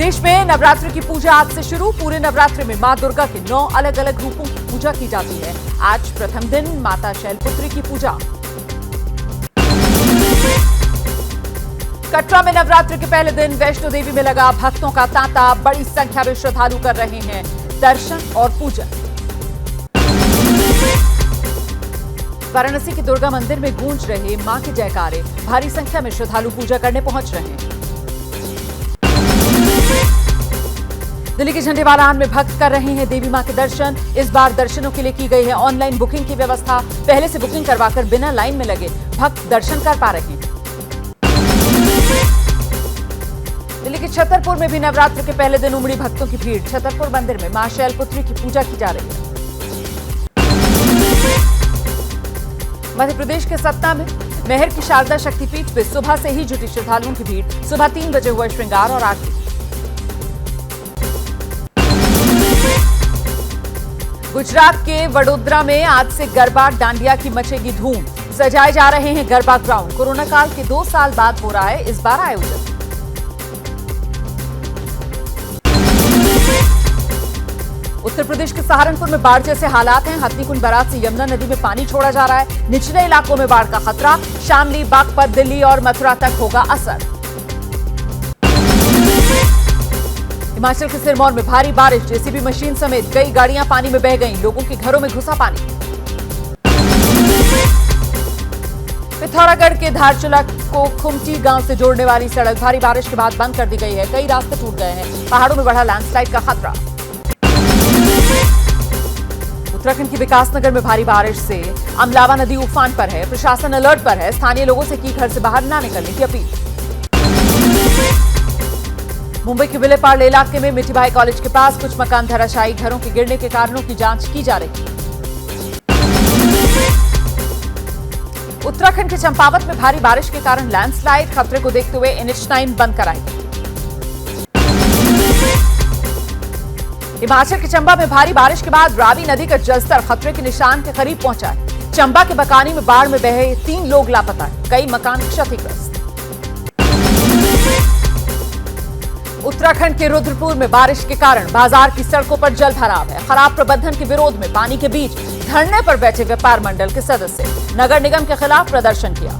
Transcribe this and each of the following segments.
देश में नवरात्र की पूजा आज से शुरू। पूरे नवरात्र में मां दुर्गा के 9 अलग अलग रूपों की पूजा की जाती है। आज प्रथम दिन माता शैलपुत्री की पूजा। कटरा में नवरात्र के पहले दिन वैष्णो देवी में लगा भक्तों का तांता। बड़ी संख्या में श्रद्धालु कर रहे हैं दर्शन और पूजन। वाराणसी के दुर्गा मंदिर में गूंज रहे मां के जयकारे। भारी संख्या में श्रद्धालु पूजा करने पहुंच रहे हैं। दिल्ली के झंडेवालान में भक्त कर रहे हैं देवी मां के दर्शन। इस बार दर्शनों के लिए की गई है ऑनलाइन बुकिंग की व्यवस्था। पहले से बुकिंग करवाकर बिना लाइन में लगे भक्त दर्शन कर पा रहे हैं। दिल्ली के छतरपुर में भी नवरात्र के पहले दिन उमड़ी भक्तों की भीड़। छतरपुर मंदिर में मां शैलपुत्री की पूजा की जा रही है। मध्य प्रदेश के सतना में मेहर की शारदा शक्तिपीठ में सुबह से ही जुटी श्रद्धालुओं की भीड़। सुबह 3 बजे हुआ श्रृंगार और आरती। गुजरात के वडोदरा में आज से गरबा डांडिया की मचेगी धूम। सजाए जा रहे हैं गरबा ग्राउंड। कोरोना काल के 2 साल बाद हो रहा है इस बार आयोजन। उत्तर प्रदेश के सहारनपुर में बाढ़ जैसे हालात हैं। हथनीकुंड बैराज से यमुना नदी में पानी छोड़ा जा रहा है। निचले इलाकों में बाढ़ का खतरा। शामली, बागपत, दिल्ली और मथुरा तक होगा असर। हिमाचल के सिरमौर में भारी बारिश। जेसीबी मशीन समेत कई गाड़ियां पानी में बह गईं। लोगों के घरों में घुसा पानी। पिथौरागढ़ के धारचूला को खुमटी गांव से जोड़ने वाली सड़क भारी बारिश के बाद बंद कर दी गई है। कई रास्ते टूट गए हैं। पहाड़ों में बढ़ा लैंडस्लाइड का खतरा। उत्तराखंड की विकासनगर में भारी बारिश से अमलावा नदी उफान पर है। प्रशासन अलर्ट पर है। स्थानीय लोगों से की घर से बाहर न निकलने की अपील। मुंबई के विलेपार्ले इलाके में मिठीबाई कॉलेज के पास कुछ मकान धराशायी। घरों के गिरने के कारणों की जांच की जा रही है। उत्तराखंड के चंपावत में भारी बारिश के कारण लैंडस्लाइड। खतरे को देखते हुए NH9 बंद कराई गई। हिमाचल के चंबा में भारी बारिश के बाद रावी नदी का जलस्तर खतरे के निशान के करीब पहुंचा है। चंबा के बकानी में बाढ़ में बहे 3 लोग लापता हैं। कई मकान क्षतिग्रस्त। उत्तराखंड के रुद्रपुर में बारिश के कारण बाजार की सड़कों पर जल भराव है। खराब प्रबंधन के विरोध में पानी के बीच धरने पर बैठे व्यापार मंडल के सदस्य नगर निगम के खिलाफ प्रदर्शन किया।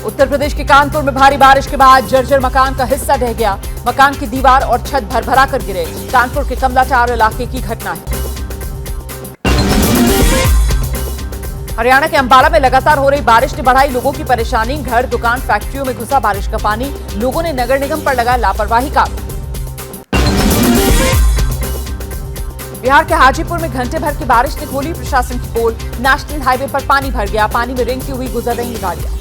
उत्तर प्रदेश के कानपुर में भारी बारिश के बाद जर्जर मकान का हिस्सा ढह गया। मकान की दीवार और छत भरभरा कर गिरे। कानपुर के कमलाटार इलाके की घटना है। हरियाणा के अंबाला में लगातार हो रही बारिश ने बढ़ाई लोगों की परेशानी। घर, दुकान, फैक्ट्रियों में घुसा बारिश का पानी। लोगों ने नगर निगम पर लगाया लापरवाही का आरोप। बिहार के हाजीपुर में घंटे भर की बारिश ने खोली प्रशासन की पोल। नेशनल हाईवे पर पानी भर गया। पानी में रेंगती हुई गुजर रही गाड़ियां।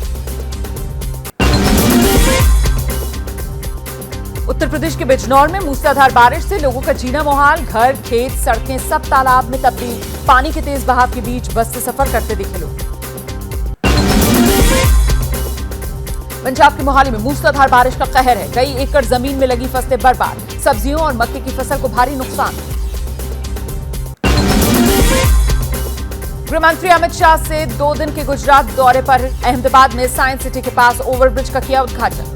उत्तर प्रदेश के बिजनौर में मूसलाधार बारिश से लोगों का जीना मुहाल। घर, खेत, सड़कें सब तालाब में तब्दील। पानी के तेज बहाव के बीच बस से सफर करते दिखे लोग। पंजाब के मोहाली में मूसलाधार बारिश का कहर है। कई एकड़ जमीन में लगी फसलें बर्बाद। सब्जियों और मक्के की फसल को भारी नुकसान। गृह मंत्री अमित शाह से 2 दिन के गुजरात दौरे पर अहमदाबाद में साइंस सिटी के पास ओवरब्रिज का किया उद्घाटन।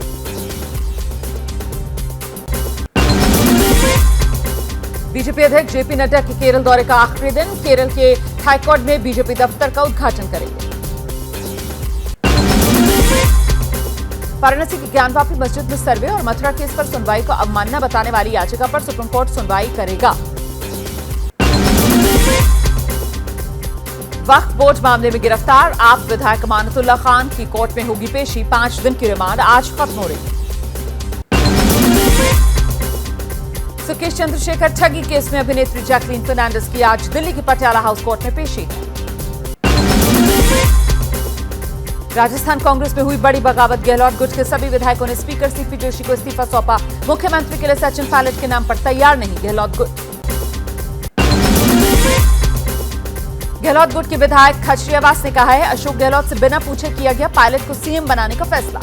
बीजेपी अध्यक्ष जेपी नड्डा के केरल दौरे का आखिरी दिन। केरल के थाइकोड में बीजेपी दफ्तर का उद्घाटन करेंगे। वाराणसी की ज्ञानवापी मस्जिद में सर्वे और मथुरा केस पर सुनवाई को अवमानना बताने वाली याचिका पर सुप्रीम कोर्ट सुनवाई करेगा। वक्फ बोर्ड मामले में गिरफ्तार आप विधायक अमानतुल्लाह खान की कोर्ट में होगी पेशी। 5 दिन की रिमांड आज खत्म हो रही है। सुकेश चंद्रशेखर ठगी केस में अभिनेत्री जैकलीन फर्नांडिस की आज दिल्ली की पटियाला हाउस कोर्ट में पेशी है। राजस्थान कांग्रेस में हुई बड़ी बगावत। गहलोत गुट के सभी विधायकों ने स्पीकर सीपी जोशी को इस्तीफा सौंपा। मुख्यमंत्री के लिए सचिन पायलट के नाम पर तैयार नहीं गहलोत गुट। गहलोत गुट के विधायक खचरियावास ने कहा है अशोक गहलोत से बिना पूछे किया गया पायलट को सीएम बनाने का फैसला।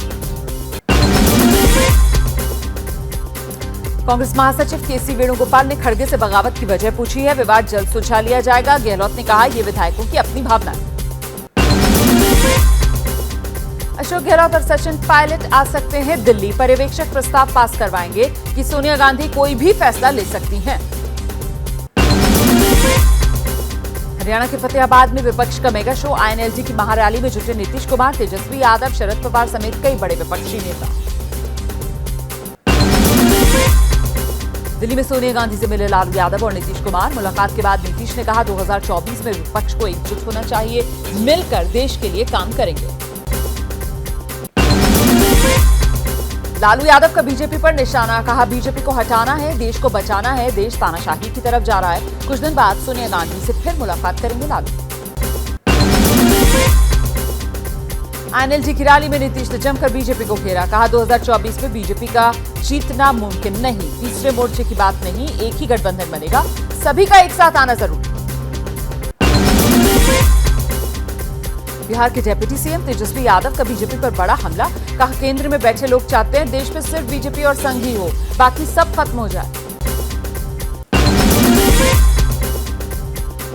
कांग्रेस महासचिव केसी वेणुगोपाल ने खड़गे से बगावत की वजह पूछी है। विवाद जल्द सुलझा लिया जाएगा। गहलोत ने कहा ये विधायकों की अपनी भावना है। अशोक गहलोत और सचिन पायलट आ सकते हैं दिल्ली। पर्यवेक्षक प्रस्ताव पास करवाएंगे कि सोनिया गांधी कोई भी फैसला ले सकती हैं। हरियाणा के फतेहाबाद में विपक्ष का मेगा शो। आईएनएलडी की महारैली में जुटे नीतीश कुमार, तेजस्वी यादव, शरद पवार समेत कई बड़े विपक्षी नेता। दिल्ली में सोनिया गांधी से मिले लालू यादव और नीतीश कुमार। मुलाकात के बाद नीतीश ने कहा 2024 में विपक्ष को एकजुट होना चाहिए, मिलकर देश के लिए काम करेंगे। लालू यादव का बीजेपी पर निशाना, कहा बीजेपी को हटाना है, देश को बचाना है, देश तानाशाही की तरफ जा रहा है। कुछ दिन बाद सोनिया गांधी से फिर मुलाकात करेंगे लालू। आईएनएलडी की रैली में नीतीश ने जमकर बीजेपी को घेरा, कहा 2024 में बीजेपी का जीतना मुमकिन नहीं, तीसरे मोर्चे की बात नहीं, एक ही गठबंधन बनेगा, सभी का एक साथ आना जरूरी। बिहार के डिप्टी सीएम तेजस्वी यादव का बीजेपी पर बड़ा हमला, कहा केंद्र में बैठे लोग चाहते हैं देश में सिर्फ बीजेपी और संघ ही हो, बाकी सब खत्म हो जाए।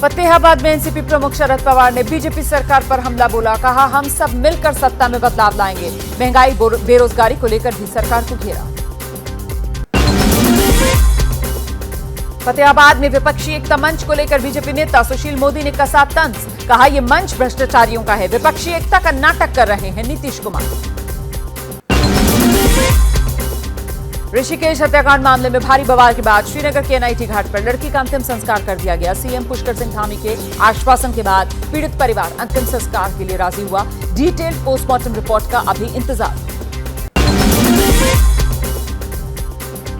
फतेहाबाद में एनसीपी प्रमुख शरद पवार ने बीजेपी सरकार पर हमला बोला, कहा हम सब मिलकर सत्ता में बदलाव लाएंगे। महंगाई बेरोजगारी को लेकर भी सरकार को घेरा। फतेहाबाद में विपक्षी एकता मंच को लेकर बीजेपी नेता सुशील मोदी ने कसा तंज, कहा यह मंच भ्रष्टाचारियों का है, विपक्षी एकता का नाटक कर रहे हैं नीतीश कुमार। ऋषिकेश हत्याकांड मामले में भारी बवाल के बाद श्रीनगर के एनआईटी घाट पर लड़की का अंतिम संस्कार कर दिया गया। सीएम पुष्कर सिंह धामी के आश्वासन के बाद पीड़ित परिवार अंतिम संस्कार के लिए राजी हुआ। डिटेल्ड पोस्टमार्टम रिपोर्ट का अभी इंतजार।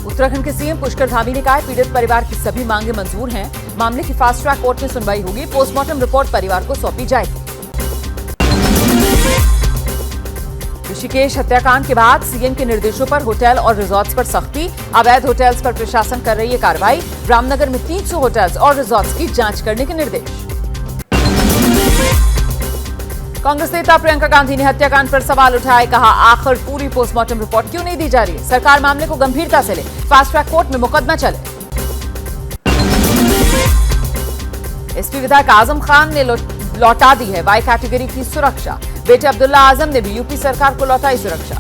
उत्तराखंड के सीएम पुष्कर धामी ने कहा पीड़ित परिवार की सभी मांगे मंजूर हैं, मामले की फास्ट ट्रैक कोर्ट में सुनवाई होगी, पोस्टमार्टम रिपोर्ट परिवार को सौंपी जाएगी। ऋषिकेश हत्याकांड के बाद सीएम के निर्देशों पर होटल और रिजॉर्ट्स पर सख्ती, अवैध होटल्स पर प्रशासन कर रही है कार्रवाई। रामनगर में 300 होटल्स और रिजॉर्ट्स की जांच करने के निर्देश। कांग्रेस नेता प्रियंका गांधी ने हत्याकांड पर सवाल उठाए, कहा आखिर पूरी पोस्टमार्टम रिपोर्ट क्यों नहीं दी जा रही है, सरकार मामले को गंभीरता से ले, फास्ट ट्रैक कोर्ट में मुकदमा चले। एसपी विधायक आजम खान ने लौटा दी है वाई कैटेगरी की सुरक्षा, बेटे अब्दुल्ला आजम ने भी यूपी सरकार को लौटाई सुरक्षा।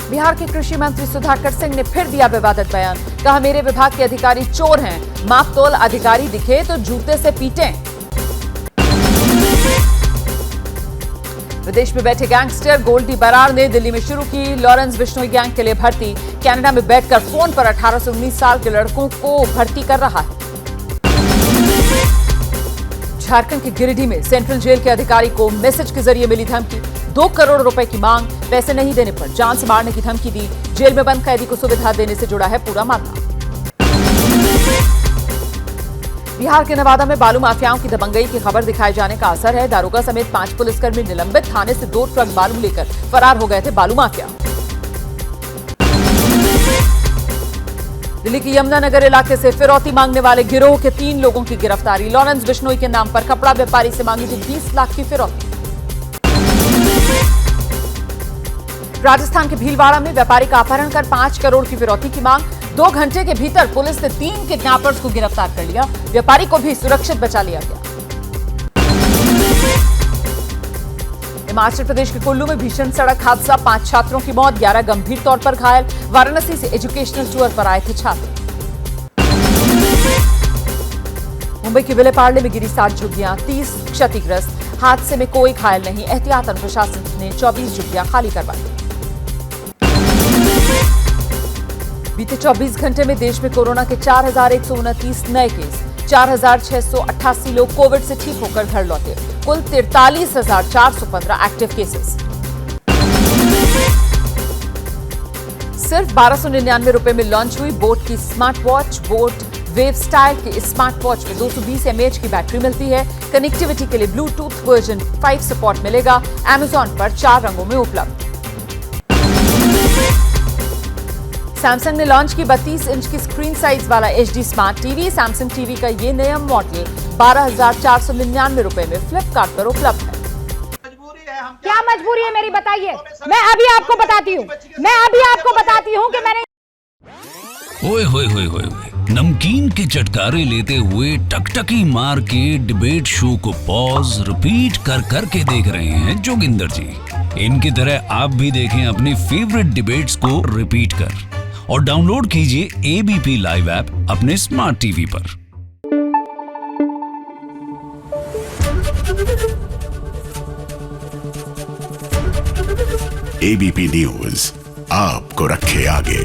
बिहार के कृषि मंत्री सुधाकर सिंह ने फिर दिया विवादित बयान, कहा मेरे विभाग के अधिकारी चोर हैं, मापतोल अधिकारी दिखे तो जूते से पीटें। विदेश में बैठे गैंगस्टर गोल्डी बरार ने दिल्ली में शुरू की लॉरेंस बिश्नोई गैंग के लिए भर्ती, कनाडा में बैठकर फोन पर 18 से 19 साल के लड़कों को भर्ती कर रहा है। झारखंड के गिरिडीह में सेंट्रल जेल के अधिकारी को मैसेज के जरिए मिली धमकी, 2 करोड़ रुपए की मांग, पैसे नहीं देने पर जान से मारने की धमकी दी। जेल में बंद कैदी को सुविधा देने से जुड़ा है पूरा मामला। बिहार के नवादा में बालू माफियाओं की दबंगई की खबर दिखाए जाने का असर है। दारोगा समेत 5 पुलिसकर्मी निलंबित, थाने से 2 ट्रक बालू लेकर फरार हो गए थे बालू माफिया। दिल्ली के यमुनानगर इलाके से फिरौती मांगने वाले गिरोह के 3 लोगों की गिरफ्तारी। लॉरेंस बिश्नोई के नाम पर कपड़ा व्यापारी से मांगी थी 20 लाख की फिरौती। राजस्थान के भीलवाड़ा में व्यापारी का अपहरण कर 5 करोड़ की फिरौती की मांग। 2 घंटे के भीतर पुलिस ने 3 किडनैपर्स को गिरफ्तार कर लिया, व्यापारी को भी सुरक्षित बचा लिया गया। हिमाचल प्रदेश के कुल्लू में भीषण सड़क हादसा, 5 छात्रों की मौत, 11 गंभीर तौर पर घायल। वाराणसी से एजुकेशनल टूर पर आए थे छात्र। मुंबई के विलेपार्ले में गिरी 7 झुग्गियां, 30 क्षतिग्रस्त, हादसे में कोई घायल नहीं। एहतियातन प्रशासन ने 24 झुग्गियां खाली करवाई। बीते 24 घंटे में देश में कोरोना के 4,129 नए केस, 4,688 लोग कोविड से ठीक होकर घर लौटे, कुल 43,415 एक्टिव केसेस। सिर्फ 1299 रुपए में लॉन्च हुई बोट की smart watch. Boat wave style के इस स्मार्ट वॉच में 220 mAh की बैटरी मिलती है। कनेक्टिविटी के लिए ब्लूटूथ वर्जन 5 सपोर्ट मिलेगा। Amazon पर 4 रंगों में उपलब्ध। सैमसंग ने लॉन्च की 32 इंच की स्क्रीन साइज वाला HD smart TV. Samsung TV का ये नया मॉडल 12,499 रुपए में फ्लिपकार्ट पर उपलब्ध है। क्या मजबूरी है मेरी, बताइए। मैं अभी आपको बताती हूँ कि मैंने। ओए होए होए होए, नमकीन के चटकारे लेते हुए टकटकी मार के डिबेट शो को पॉज रिपीट कर करके देख रहे हैं जोगिंदर जी। इनकी तरह आप भी देखें अपनी फेवरेट डिबेट्स को रिपीट कर और डाउनलोड कीजिए एबीपी लाइव ऐप अपने स्मार्ट टीवी पर। एबीपी न्यूज आपको रखे आगे।